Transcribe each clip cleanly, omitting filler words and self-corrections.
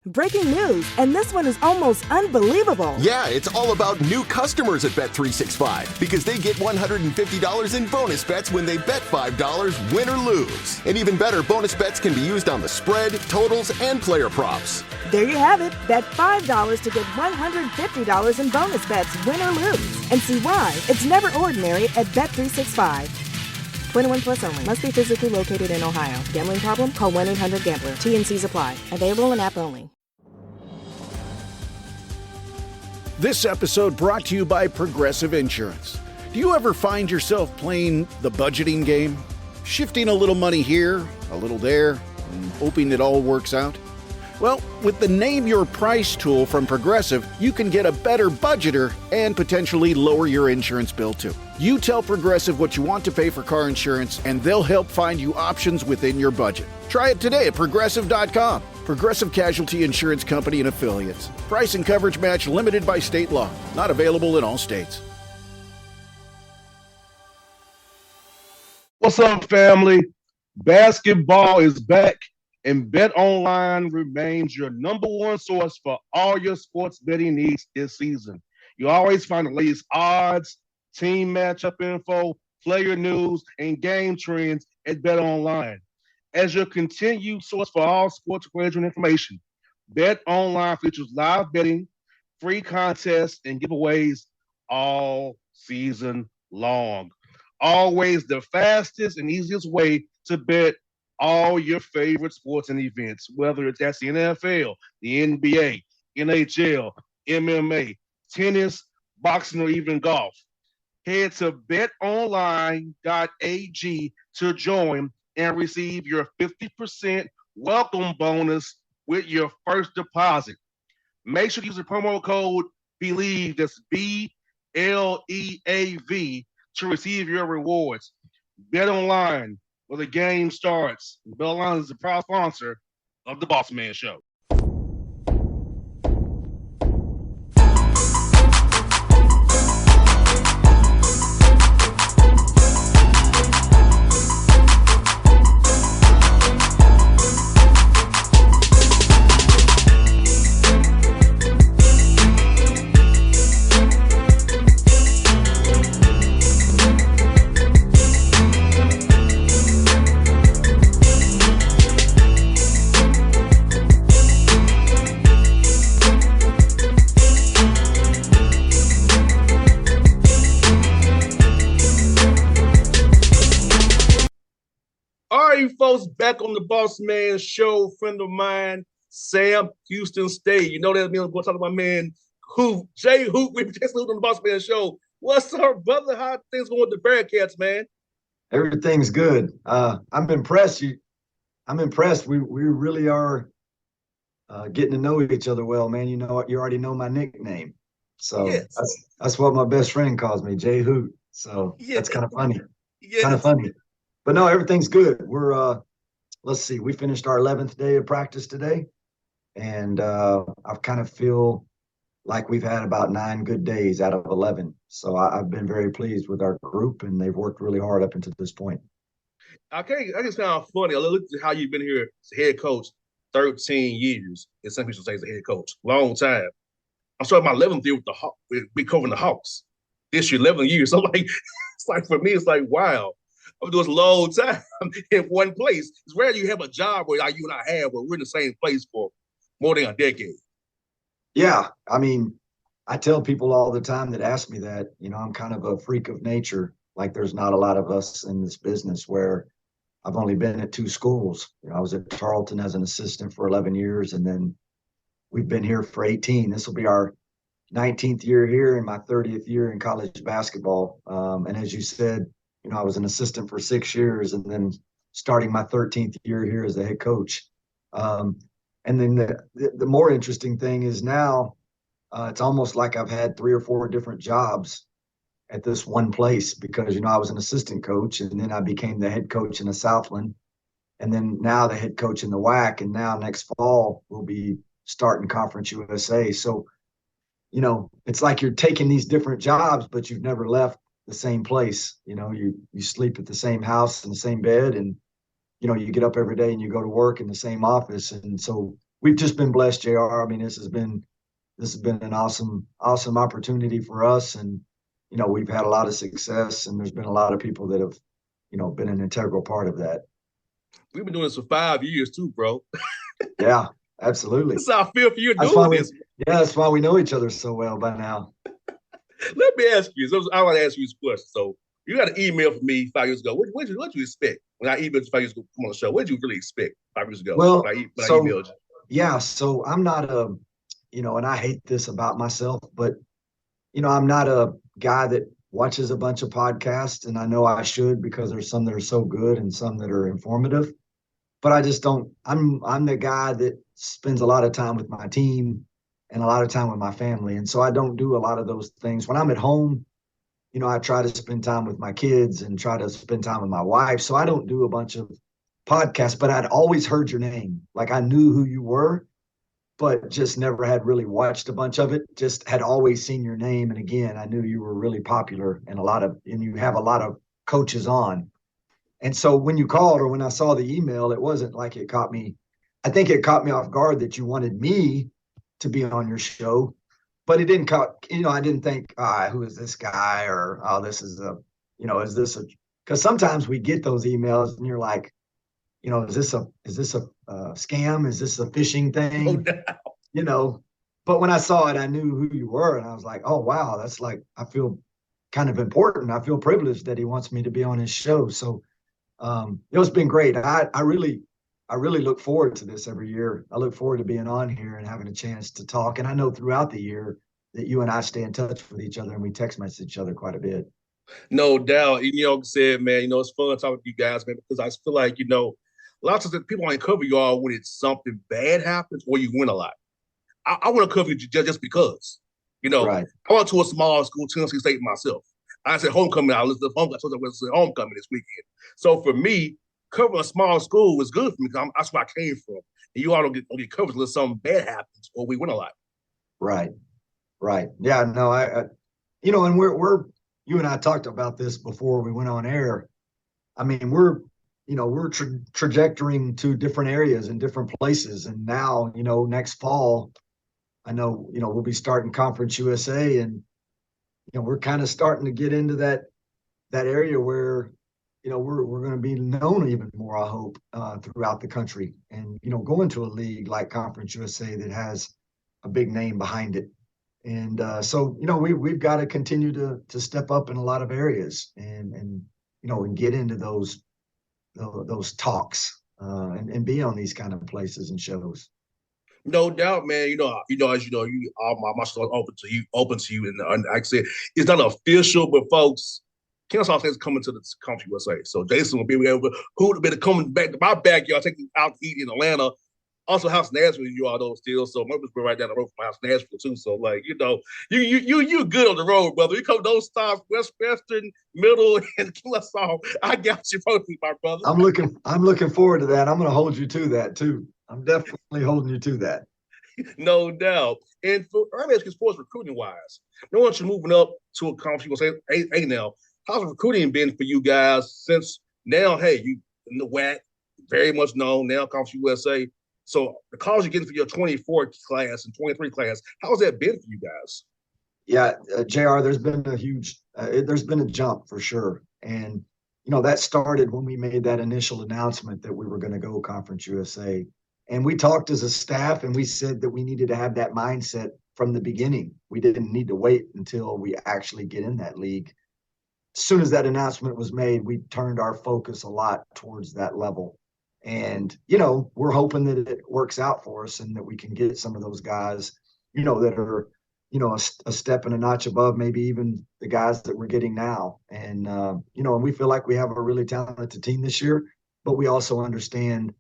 Breaking news, and this one is almost unbelievable. Yeah, it's all about new customers at Bet365 because they get $150 in bonus bets when they bet $5, win or lose. And even better, bonus bets can be used on the spread, totals, and player props. There you have it. Bet $5 to get $150 in bonus bets, win or lose. And see why it's never ordinary at Bet365. 21 plus only. Must be physically located in Ohio. Gambling problem? Call 1-800-GAMBLER. TNCs apply. Available in app only. This episode brought to you by Progressive Insurance. Do you ever find yourself playing the budgeting game? Shifting a little money here, a little there, and hoping it all works out? Well, with the Name Your Price tool from Progressive, you can get a better budgeter and potentially lower your insurance bill too. You tell Progressive what you want to pay for car insurance, and they'll help find you options within your budget. Try it today at Progressive.com. Progressive Casualty Insurance Company and Affiliates. Price and coverage match limited by state law. Not available in all states. What's up, family? Basketball is back, and BetOnline remains your number one source for all your sports betting needs this season. You always find the latest odds, team matchup info, player news, and game trends at BetOnline. As your continued source for all sports wagering information, BetOnline features live betting, free contests, and giveaways all season long. Always the fastest and easiest way to bet all your favorite sports and events, whether it's that's the NFL, the NBA, NHL, MMA, tennis, boxing, or even golf. Head to betonline.ag to join and receive your 50% welcome bonus with your first deposit. Make sure to use the promo code BELIEVE, that's BLEAV, to receive your rewards. BetOnline, where the game starts. BetOnline is the proud sponsor of the Bossman Show. Folks, back on the Bossman Show. Friend of mine, Sam, Houston State. You know that means I'm going to talk to my man, Jay Hoot. We just on the Bossman Show. What's up, brother? How things going with the Bearcats, man? Everything's good. I'm impressed. I'm impressed. We really are getting to know each other well, man. You know, you already know my nickname, so yes. That's what my best friend calls me, Jay Hoot. So that's kind of funny. Yes. Kind of funny. But no, everything's good. We're let's see, we finished our 11th day of practice today, and I kind of feel like we've had about 9 good days out of 11. So I've been very pleased with our group, and they've worked really hard up until this point. I just kind of funny. I look at how you've been here as head coach 13 years, and some people say as a head coach, long time. I'm starting my 11th year with we covering the Hawks. This year, 11 years. So like, it's like for me, it's like wow. I'm doing this a long time in one place. It's rare you have a job where like you and I have, where we're in the same place for more than a decade. Yeah, I mean, I tell people all the time that ask me that, you know, I'm kind of a freak of nature. Like there's not a lot of us in this business where I've only been at 2 schools. You know, I was at Tarleton as an assistant for 11 years, and then we've been here for 18. This will be our 19th year here and my 30th year in college basketball. And as you said, you know, I was an assistant for 6 years, and then starting my 13th year here as a head coach. And then the more interesting thing is now it's almost like I've had 3 or 4 different jobs at this one place because, you know, I was an assistant coach, and then I became the head coach in the Southland, and then now the head coach in the WAC, and now next fall we'll be starting Conference USA. So, you know, it's like you're taking these different jobs, but you've never left the same place. You know, you sleep at the same house in the same bed, and you know, you get up every day and you go to work in the same office. And so we've just been blessed, JR. I mean, this has been an awesome opportunity for us, and we've had a lot of success, and there's been a lot of people that have been an integral part of that. We've been doing this for 5 years too, bro. Yeah, absolutely. That's how I feel for you That's doing why this. that's why we know each other so well by now. Let me ask you. I want to ask you this question. So you got an email from me 5 years ago. What did you expect when I emailed you 5 years ago? Come on the show. What did you really expect 5 years ago? Well, when I emailed you. Yeah, so I'm not and I hate this about myself, but I'm not a guy that watches a bunch of podcasts, and I know I should because there's some that are so good and some that are informative. But I just don't. I'm the guy that spends a lot of time with my team and a lot of time with my family, and so I don't do a lot of those things. When I'm at home, I try to spend time with my kids and try to spend time with my wife. So I don't do a bunch of podcasts, but I'd always heard your name. Like I knew who you were, but just never had really watched a bunch of it. Just had always seen your name. And again, I knew you were really popular and you have a lot of coaches on. And so when you called or when I saw the email, it wasn't like it caught me. I think it caught me off guard that you wanted me to be on your show, but it didn't I didn't think, who is this guy? Or, oh, this is because sometimes we get those emails and you're like, is this a scam? Is this a phishing thing? Oh, no. But when I saw it, I knew who you were, and I was like, oh wow, that's like, I feel kind of important. I feel privileged that he wants me to be on his show. So it's been great. I really look forward to this every year. I look forward to being on here and having a chance to talk. And I know throughout the year that you and I stay in touch with each other and we text message each other quite a bit. No doubt. Said, man, it's fun talking to you guys, man, because I feel like, lots of people only cover you all when it's something bad happens or you win a lot. I want to cover you just because. Right. I went to a small school, Tennessee State myself. I said homecoming. I was homecoming this weekend. So for me, covering a small school was good for me because that's where I came from. And you all don't get covered unless something bad happens or we win a lot. Right. Yeah. No. And we're you and I talked about this before we went on air. I mean, we're trajectorying to different areas and different places. And now, next fall, I know, we'll be starting Conference USA, and, we're kind of starting to get into that area where, we're going to be known even more, I hope, throughout the country, and, going to a league like Conference USA that has a big name behind it. And so, we've got to continue to step up in a lot of areas and get into those talks and be on these kind of places and shows. No doubt, man. As all my stores open to you. And like I said, it's not official, but folks, Kennesaw State's coming to the Conference USA. So Jason will be able to come back to my backyard, take you out to eat in Atlanta. Also, House Nashville, you all know still. So Memphis been right down the road from House Nashville too. So you good on the road, brother. You come to those stops, Western, Middle, and Kennesaw. I got you, my brother. I'm looking forward to that. I'm going to hold you to that too. I'm definitely holding you to that. No doubt. And let me ask you, sports recruiting wise, no one's moving up to a conference. You say, hey, now, how's recruiting been for you guys since now? Hey, you in the WAC, very much known now, Conference USA. So the calls you're getting for your 24 class and 23 class, how's that been for you guys? Yeah, JR, there's been a jump for sure. And, that started when we made that initial announcement that we were going to go Conference USA. And we talked as a staff and we said that we needed to have that mindset from the beginning. We didn't need to wait until we actually get in that league. As soon as that announcement was made, we turned our focus a lot towards that level. And, we're hoping that it works out for us and that we can get some of those guys, that are, a step and a notch above maybe even the guys that we're getting now. And, and we feel like we have a really talented team this year, but we also understand,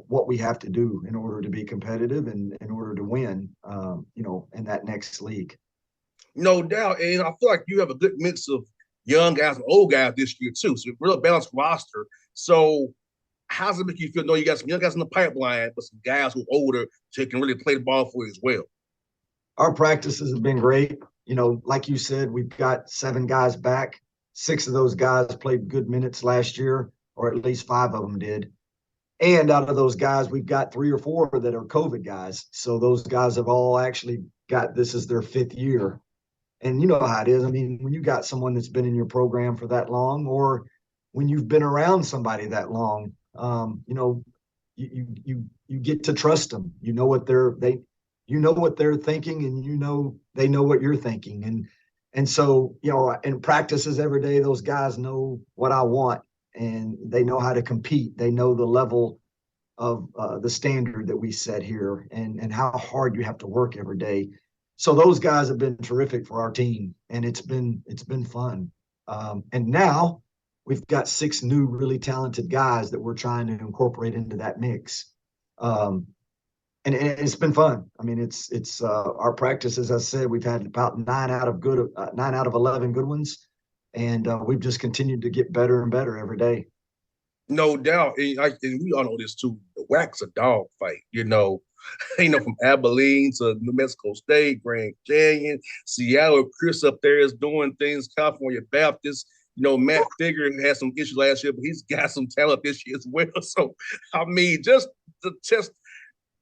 what we have to do in order to be competitive and in order to win, in that next league. No doubt. And I feel like you have a good mix of young guys and old guys this year too. So real balanced roster. So how's it make you feel? No, you got some young guys in the pipeline, but some guys who are older so you can really play the ball for you as well. Our practices have been great. Like you said, we've got 7 guys back. 6 of those guys played good minutes last year, or at least 5 of them did. And out of those guys, we've got 3 or 4 that are COVID guys. So those guys have all actually got, this is their 5th year. And you know how it is. I mean, when you got someone that's been in your program for that long, or when you've been around somebody that long, you know, you get to trust them. You know what they're thinking, and you know they know what you're thinking. And so, you know, in practices every day, those guys know what I want, and they know how to compete. They know the level of the standard that we set here, and how hard you have to work every day. So those guys have been terrific for our team, and it's been fun. And now we've got 6 new really talented guys that we're trying to incorporate into that mix. And it's been fun. I mean, it's our practice, as I said, we've had about 9 out of 11 good ones, and we've just continued to get better and better every day. No doubt, and we all know this too. The WAC's a dog fight, you know. From Abilene to New Mexico State, Grand Canyon, Seattle. Chris up there is doing things. California Baptist. You know, Matt Figure had some issues last year, but he's got some talent this year as well. So, I mean, just the test.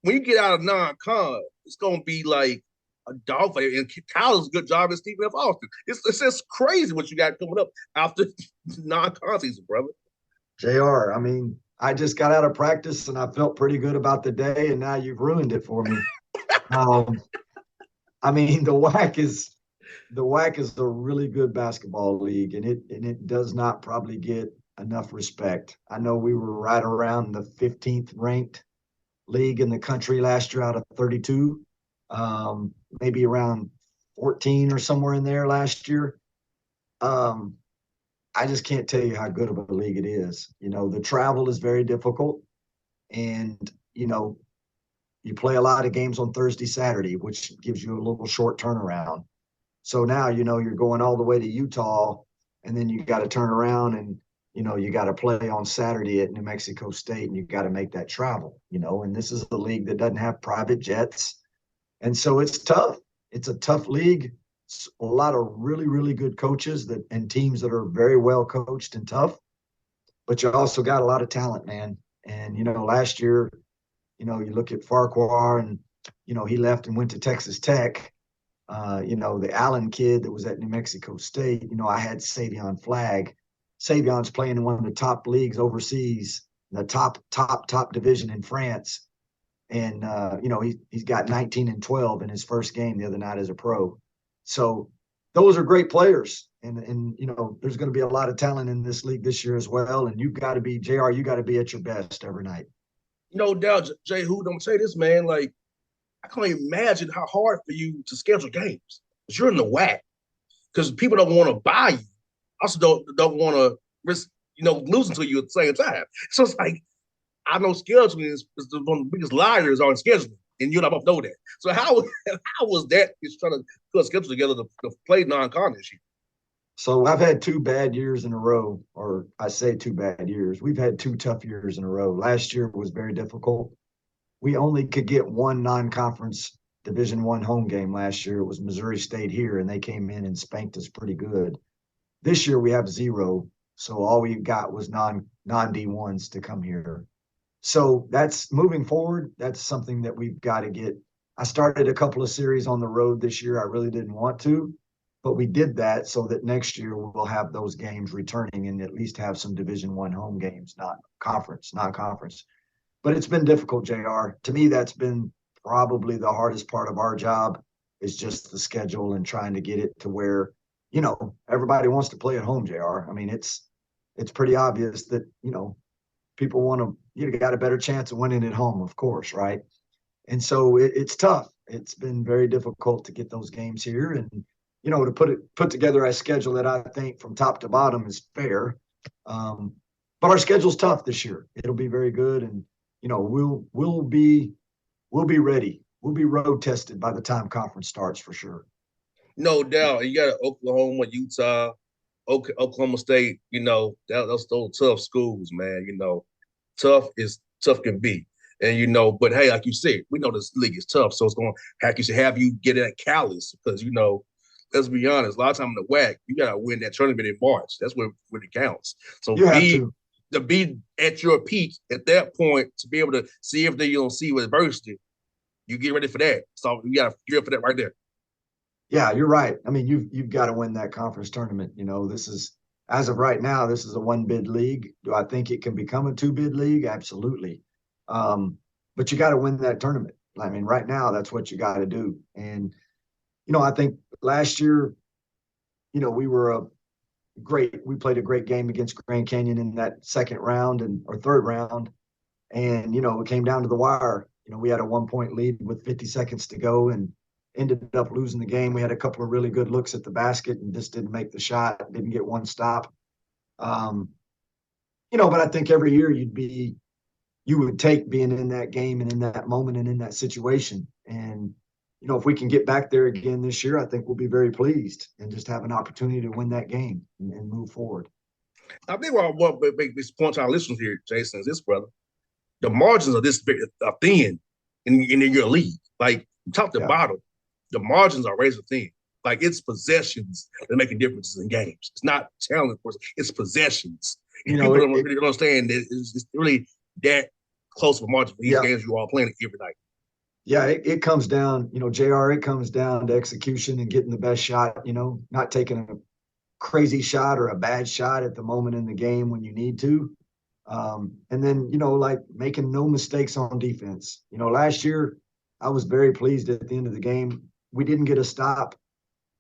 When you get out of non-con, it's gonna be like a dogfight. And Kyle's a good job at Stephen F. Austin. It's just crazy what you got coming up after non-con season, brother. JR, I mean, I just got out of practice and I felt pretty good about the day, and now you've ruined it for me. I mean, the WAC is a really good basketball league, and it does not probably get enough respect. I know we were right around the 15th ranked league in the country last year out of 32, maybe around 14 or somewhere in there last year. I just can't tell you how good of a league it is. You know, the travel is very difficult, and, you know, you play a lot of games on Thursday, Saturday, which gives you a little short turnaround. So now, you know, you're going all the way to Utah, and then you got to turn around and, you know, you got to play on Saturday at New Mexico State, and you got to make that travel, you know, and this is the league that doesn't have private jets. And so it's tough. It's a tough league. It's a lot of really, really good coaches and teams that are very well coached and tough, but you also got a lot of talent, man. And, you know, last year, you know, you look at Farquhar, and, you know, he left and went to Texas Tech. You know, the Allen kid that was at New Mexico State, you know, I had Savion Flagg. Savion's playing in one of the top leagues overseas, the top division in France. And, you know, he's got 19 and 12 in his first game the other night as a pro. So those are great players. And you know, there's going to be a lot of talent in this league this year as well. And you've got to be, JR, you got to be at your best every night. No doubt, Jay Hooten, I'm going to say this, man. Like, I can't imagine how hard for you to schedule games. Because you're in the WAC. Because people don't want to buy you. Also don't want to risk, you know, losing to you at the same time. So it's like, I know scheduling is one of the biggest liars on scheduling, and you and I both know that. So how was that just trying to put a schedule together to play non-con this year? So I've had 2 bad years in a row, or I say 2 bad years. We've had 2 tough years in a row. Last year was very difficult. We only could get 1 non-conference Division I home game last year. It was Missouri State here, and they came in and spanked us pretty good. This year we have 0, so all we got was non-D1s to come here. So that's moving forward. That's something that we've got to get. I started a couple of series on the road this year. I really didn't want to, but we did that so that next year we'll have those games returning and at least have some Division I home games, not conference. But it's been difficult, JR. To me, that's been probably the hardest part of our job, is just the schedule and trying to get it to where, you know, everybody wants to play at home, JR. I mean, it's pretty obvious that, you know, people want to, you got a better chance of winning at home, of course, right? And so it's tough. It's been very difficult to get those games here, and, you know, to put together a schedule that I think from top to bottom is fair. But our schedule's tough this year. It'll be very good, and, you know, we'll be ready. We'll be road tested by the time conference starts for sure. No doubt. You got Oklahoma, Utah, Oklahoma State. You know, those tough schools, man. You know, tough can be. And, you know, but hey, like you said, we know this league is tough. So it's going to have you get that callous because, you know, let's be honest, a lot of time in the WAC, you got to win that tournament in March. That's when it counts. So you have to. to be at your peak at that point, to be able to see everything you don't see with adversity, you get ready for that. So you got to gear up for that right there. Yeah, you're right. I mean, you've got to win that conference tournament. This is, as of right now, this is a one bid league. Do I think it can become a two bid league? Absolutely. But you got to win that tournament. I mean, right now, that's what you got to do. And I think last year, we played a great game against Grand Canyon in that second round or third round. And, it came down to the wire. We had a 1-point lead with 50 seconds to go and ended up losing the game. We had a couple of really good looks at the basket and just didn't make the shot, didn't get one stop. But I think every year you would take being in that game and in that moment and in that situation. And, if we can get back there again this year, I think we'll be very pleased and just have an opportunity to win that game and move forward. I think what make this point to our listeners here, Jason, is this, brother. The margins of this are thin in your league. Like top to bottom, the margins are razor thin. Like it's possessions that are making differences in games. It's not talent, it's possessions. And people don't really understand that it's really that close of a margin for these games you all playing every night. Yeah, it comes down, JR, it comes down to execution and getting the best shot, not taking a crazy shot or a bad shot at the moment in the game when you need to. And then, like making no mistakes on defense. Last year I was very pleased at the end of the game. We didn't get a stop,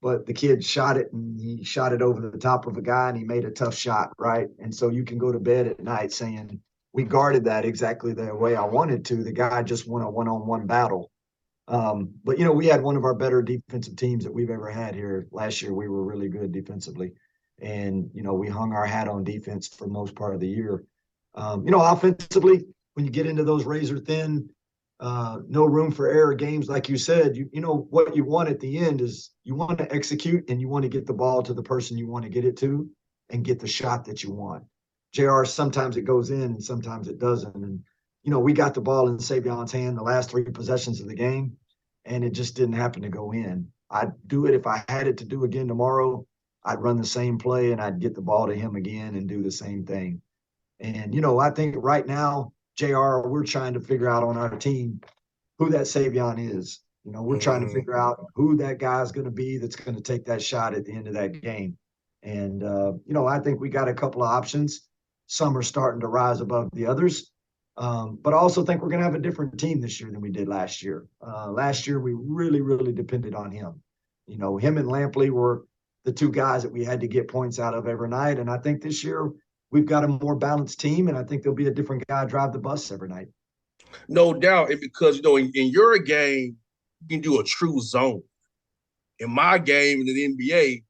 but the kid shot it and he shot it over the top of a guy and he made a tough shot, right? And so you can go to bed at night saying, we guarded that exactly the way I wanted to. The guy just won a one-on-one battle. But, we had one of our better defensive teams that we've ever had here. Last year, we were really good defensively. And, we hung our hat on defense for the most part of the year. Offensively, when you get into those razor thin, no room for error games, like you said, what you want at the end is you want to execute and you want to get the ball to the person you want to get it to and get the shot that you want. JR, sometimes it goes in and sometimes it doesn't. And, we got the ball in Savion's hand the last 3 possessions of the game, and it just didn't happen to go in. I'd do it if I had it to do again tomorrow. I'd run the same play and I'd get the ball to him again and do the same thing. And, I think right now, JR, we're trying to figure out on our team who that Savion is. We're trying to figure out who that guy's going to be that's going to take that shot at the end of that game. And, I think we got a couple of options. Some are starting to rise above the others. But I also think we're going to have a different team this year than we did last year. Last year, we really, really depended on him. Him and Lampley were the 2 guys that we had to get points out of every night. And I think this year we've got a more balanced team, and I think there'll be a different guy drive the bus every night. No doubt. And because, in your game, you can do a true zone. In my game in the NBA,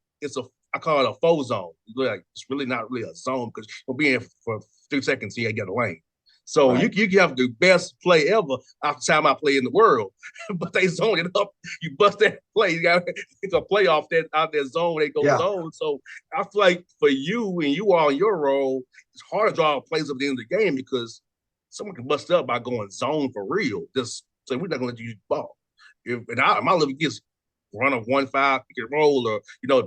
I call it a faux zone. It's really not really a zone because you'll be in for 3 seconds here, you get a lane. So right. you can have the best play ever after the time I play in the world, but they zone it up. You bust that play. You got it's a play out that zone. They go zone. So I feel like for you and you all in your role, it's hard to draw plays up at the end of the game because someone can bust up by going zone for real. Just say we're not going to let you use the ball. My level gets run a 1-5 pick and roll, or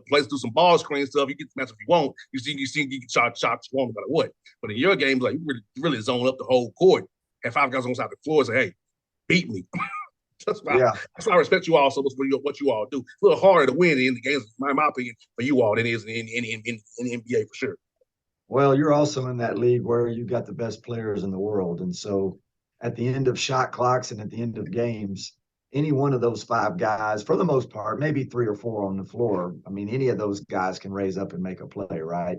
plays do some ball screen stuff. You get the match if you want. You can shots you want no matter what. But in your game, like you really zone up the whole court. Have 5 guys on the side of the floor and say, "Hey, beat me." That's why I respect you all so much for what you all do. It's a little harder to win in the games, in my opinion, for you all than it is in the NBA for sure. Well, you're also in that league where you've got the best players in the world, and so at the end of shot clocks and at the end of games, any one of those 5 guys, for the most part, maybe 3 or 4 on the floor. I mean, any of those guys can raise up and make a play, right?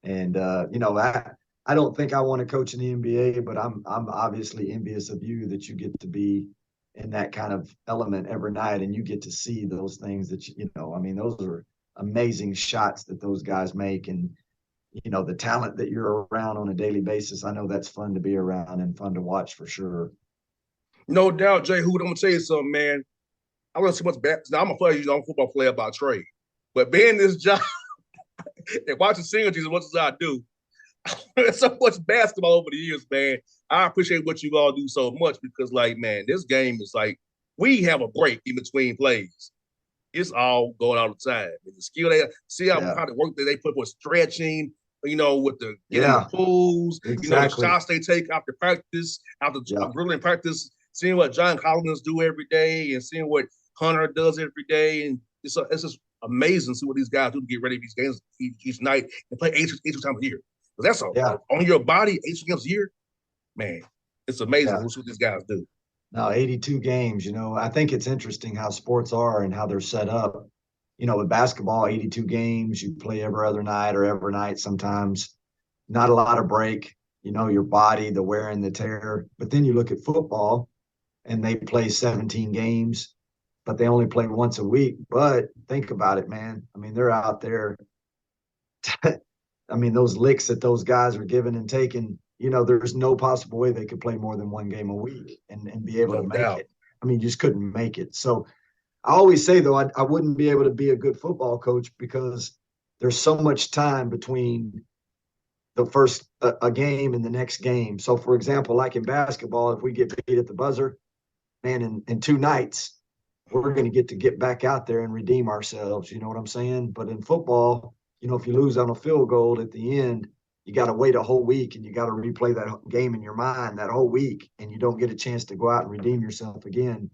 And I don't think I want to coach in the NBA, but I'm obviously envious of you that you get to be in that kind of element every night, and you get to see those things that those are amazing shots that those guys make, and the talent that you're around on a daily basis. I know that's fun to be around and fun to watch for sure. No doubt, Jay Hooten. I'm gonna tell you something, man. I learned so much basketball. I'm a football player by trade, but being this job and watching synergies as much as I do, there's so much basketball over the years, man. I appreciate what you all do so much because, like, man, this game is like we have a break in between plays. It's all going all the time. And the skill they see how the work that they put for stretching, with the getting the pools, exactly. the shots they take after practice, after grueling practice, seeing what John Collins do every day and seeing what Hunter does every day. And it's just amazing to see what these guys do to get ready for these games each night and play eight times a year. That's on your body, 8 games a year, man. It's amazing what these guys do. No, 82 games. I think it's interesting how sports are and how they're set up. With basketball, 82 games, you play every other night or every night sometimes. Not a lot of break, your body, the wear and the tear. But then you look at football and they play 17 games, but they only play once a week. But think about it, man. I mean, they're out there. I mean, those licks that those guys are giving and taking, there's no possible way they could play more than one game a week and be able to make it. I mean, you just couldn't make it. So I always say, though, I wouldn't be able to be a good football coach because there's so much time between the first a game and the next game. So, for example, like in basketball, if we get beat at the buzzer, man, in 2 nights, we're going to get back out there and redeem ourselves. You know what I'm saying? But in football, if you lose on a field goal at the end, you got to wait a whole week and you got to replay that game in your mind that whole week, and you don't get a chance to go out and redeem yourself again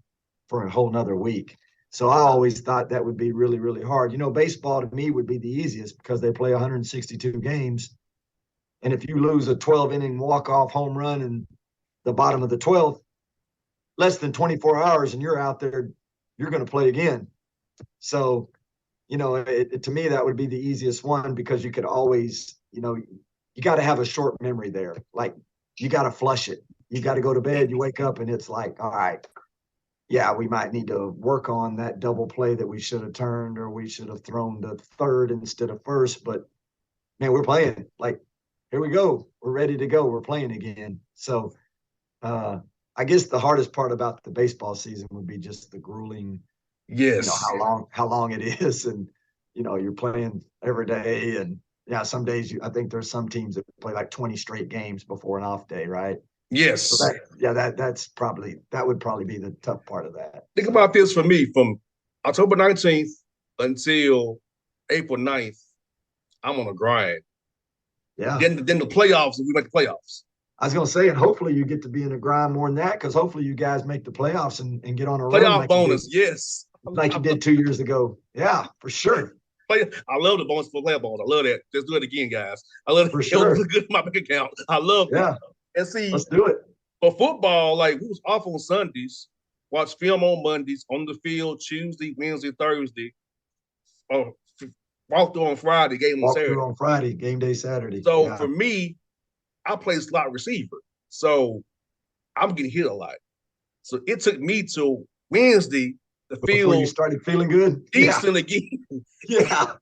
for a whole nother week. So I always thought that would be really, really hard. Baseball to me would be the easiest because they play 162 games. And if you lose a 12-inning walk-off home run in the bottom of the 12th, less than 24 hours and you're out there, you're going to play again. So, to me, that would be the easiest one because you could always, you got to have a short memory there. Like, you got to flush it. You got to go to bed. You wake up and it's like, all right, yeah, we might need to work on that double play that we should have turned, or we should have thrown the third instead of first. But, man, we're playing. Like, here we go. We're ready to go. We're playing again. So I guess the hardest part about the baseball season would be just the grueling, how long it is. And, you're playing every day. And, some days I think there's some teams that play like 20 straight games before an off day, right? Yes. So that would probably be the tough part of that. Think about this for me. From October 19th until April 9th, I'm on a grind. Yeah. Then the playoffs, we make the playoffs. I was going to say, and hopefully you get to be in a grind more than that, because hopefully you guys make the playoffs and get on a run. Playoff bonus, yes. Like you did 2 years ago. Yeah, for sure. I love the bonus for playoff bonus. I love that. Let's do it again, guys. I love it. For sure. It was good in my bank account. I love it. And see, let's do it. For football, like, we was off on Sundays, watch film on Mondays, on the field Tuesday, Wednesday, Thursday, walk through on Friday, game on Saturday. Walk through on Friday, game day Saturday. So for me, I play slot receiver. So I'm getting hit a lot. So it took me till Wednesday to feel before you started feeling good. Decent again. Yeah.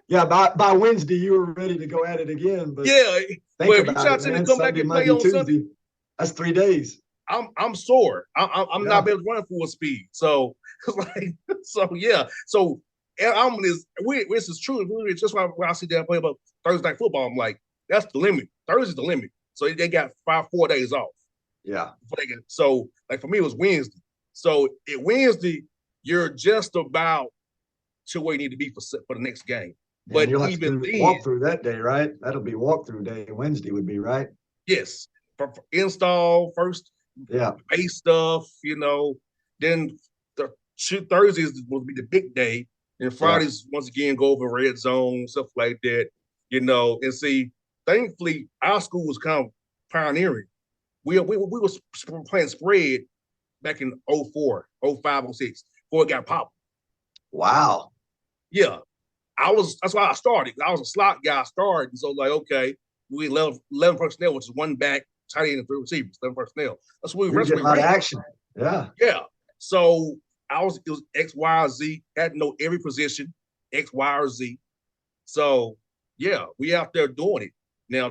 Yeah, by Wednesday you were ready to go at it again. But if you try to come back and play on Tuesday, Sunday, that's 3 days. I'm sore. I'm not able to run full speed. So So this is true. It's just when I see them play about Thursday night football, I'm like, that's the limit. Thursday's the limit. So they got 4 days off. Yeah. So like for me, it was Wednesday. So at Wednesday, you're just about to where you need to be for the next game. Yeah, but you'll even have to then, walk through that day, right? That'll be walkthrough day. Wednesday would be, right? Yes. For install first, base stuff, then the Thursdays will be the big day. And Fridays, once again, go over red zone, stuff like that, and see, thankfully, our school was kind of pioneering. We were playing spread back in 04, 05, 06, before it got popular. Wow. Yeah. That's why I started. I was a slot guy. I started. So okay, we 11 personnel, which is one back, tight end, and 3 receivers, 11 personnel. That's what we were getting a lot of action. Yeah. Yeah. So it was X, Y, or Z. Had to know every position, X, Y, or Z. So yeah, we out there doing it. Now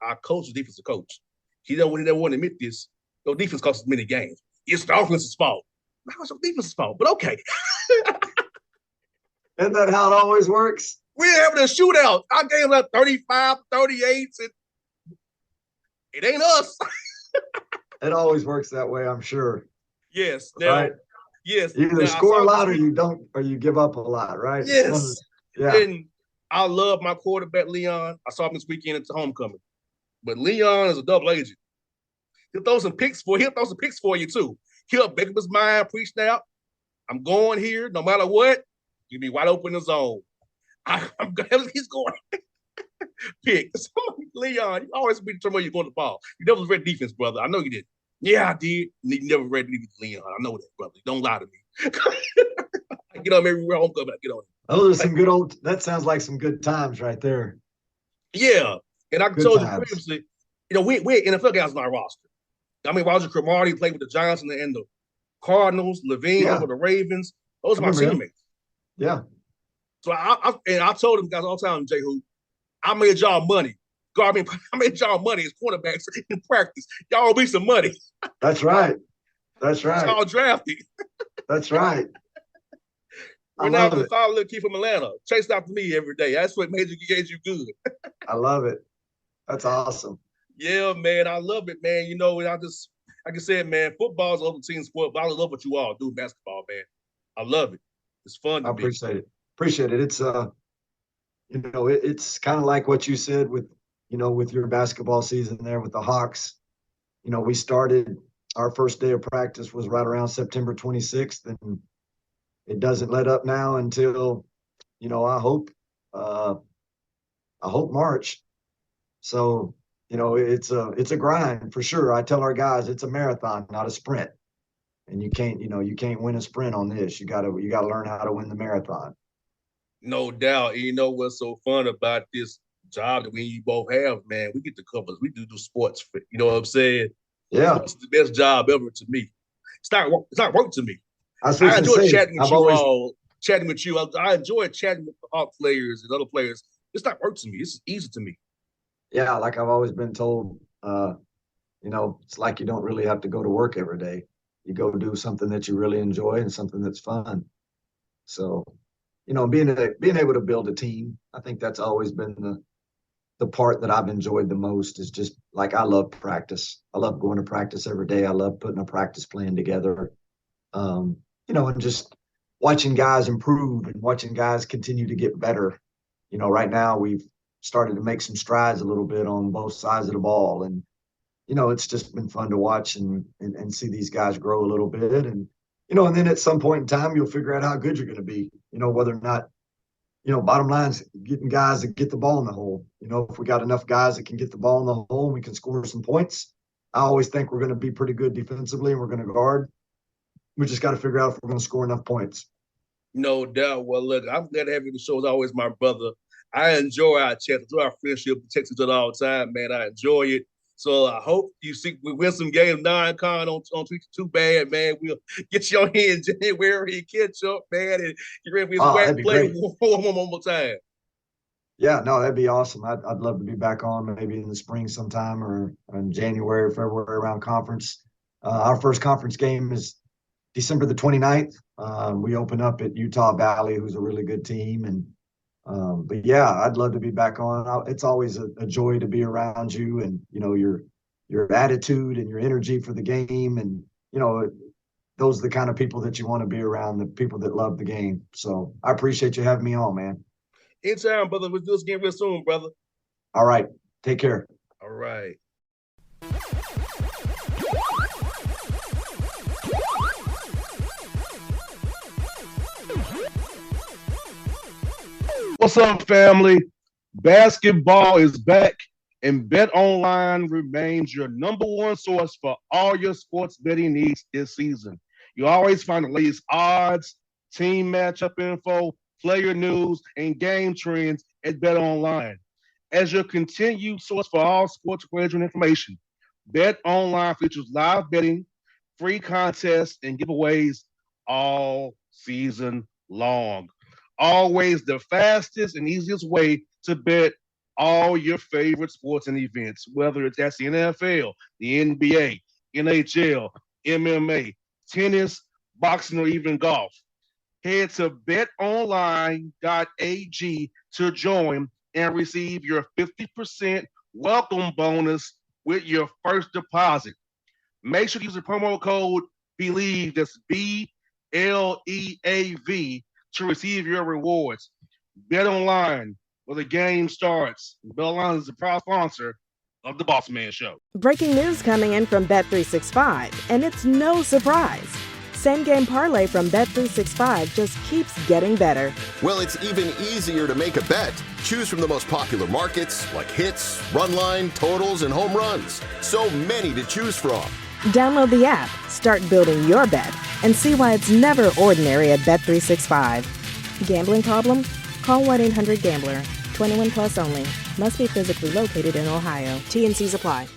our coach is defensive coach. He don't want to admit this. No, defense costs many games. It's the offense's fault. How is your defense's fault? But okay. Isn't that how it always works? We're having a shootout. Our game's like 35, 38. And it ain't us. It always works that way, I'm sure. Yes. Right? Yes. You either score a lot or you don't, or you give up a lot, right? Yes. Yeah. And I love my quarterback, Leon. I saw him this weekend at the homecoming. But Leon is a double agent. He'll throw some picks for you too. He'll make up his mind pre-snap. I'm going here, no matter what. You'll be wide open in the zone. I'm he's going pick. Leon, you always be determined where you're going to ball. You never read defense, brother. I know you did. Yeah, I did. You never read defense, Leon. I know that, brother. Don't lie to me. I get on everywhere homecoming. I get on. Those are some good old. That sounds like some good times right there. Yeah, and I Good told you times. previously, we had NFL guys on our roster. I mean, Roger Cromartie played with the Giants and the Cardinals. Levine over the Ravens. Those are my teammates. Yeah. So I told them guys all the time, Jay Hoot, I made y'all money. I made y'all money as quarterbacks in practice. Y'all owe me some money. That's right. That's right. Y'all drafted. That's right. We're now the little kid from Atlanta. Chased after me every day. That's what made you good. I love it. That's awesome. Yeah, man. I love it, man. And I just, like I said, man, football is an team sport, but I love what you all do, basketball, man. I love it. It's fun to I appreciate it. Appreciate it. It's it's kind of like what you said with your basketball season there with the Hawks. We started our first day of practice was right around September 26th, and it doesn't let up now until, I hope March. So, it's a grind for sure. I tell our guys it's a marathon, not a sprint. And you can't win a sprint on this. You gotta learn how to win the marathon. No doubt. And you know what's so fun about this job that we both have, man? We get to cover. We do sports. You know what I'm saying? Yeah. It's the best job ever to me. It's not work to me. I enjoy chatting with you. I enjoy chatting with the Hawk players and other players. It's not work to me. It's easy to me. Yeah, like I've always been told, it's like you don't really have to go to work every day. You go do something that you really enjoy and something that's fun. So, being able to build a team, I think that's always been the part that I've enjoyed the most is just like I love practice. I love going to practice every day. I love putting a practice plan together. And just watching guys improve and watching guys continue to get better. Right now we've started to make some strides a little bit on both sides of the ball. And, it's just been fun to watch and see these guys grow a little bit. And, and then at some point in time, you'll figure out how good you're going to be, whether or not, bottom line is getting guys that get the ball in the hole. If we got enough guys that can get the ball in the hole and we can score some points, I always think we're going to be pretty good defensively and we're going to guard. We just got to figure out if we're going to score enough points. No doubt. Well, look, I'm glad to have you on the show. As always, my brother. I enjoy our chat, enjoy our friendship. We text each other all the time, man. I enjoy it. So I hope we win some games non-con on too bad, man. We'll get you on here in January and catch up, man, and get ready for his play one more time. Yeah, no, that'd be awesome. I'd love to be back on maybe in the spring sometime or in January, February around conference. Our first conference game is December the 29th. We open up at Utah Valley, who's a really good team. And but yeah, I'd love to be back on. It's always a joy to be around you and, your attitude and your energy for the game. And, those are the kind of people that you want to be around, the people that love the game. So I appreciate you having me on, man. Anytime, brother. We'll do this again real soon, brother. All right. Take care. All right. What's up, family? Basketball is back, and BetOnline remains your number one source for all your sports betting needs this season. You always find the latest odds, team matchup info, player news, and game trends at BetOnline. As your continued source for all sports wagering information, BetOnline features live betting, free contests, and giveaways all season long. Always the fastest and easiest way to bet all your favorite sports and events, whether that's the NFL, the NBA, NHL, MMA, tennis, boxing, or even golf. Head to betonline.ag to join and receive your 50% welcome bonus with your first deposit. Make sure to use the promo code BELIEVE, that's BLEAV, to receive your rewards. BetOnline, where the game starts. BetOnline is the proud sponsor of the Bossman Show. Breaking news coming in from Bet365, and it's no surprise. Same game parlay from Bet365 just keeps getting better. Well, it's even easier to make a bet. Choose from the most popular markets like hits, run line, totals, and home runs. So many to choose from. Download the app, start building your bet, and see why it's never ordinary at Bet365. Gambling problem? Call 1-800-GAMBLER. 21 plus only. Must be physically located in Ohio. T&Cs apply.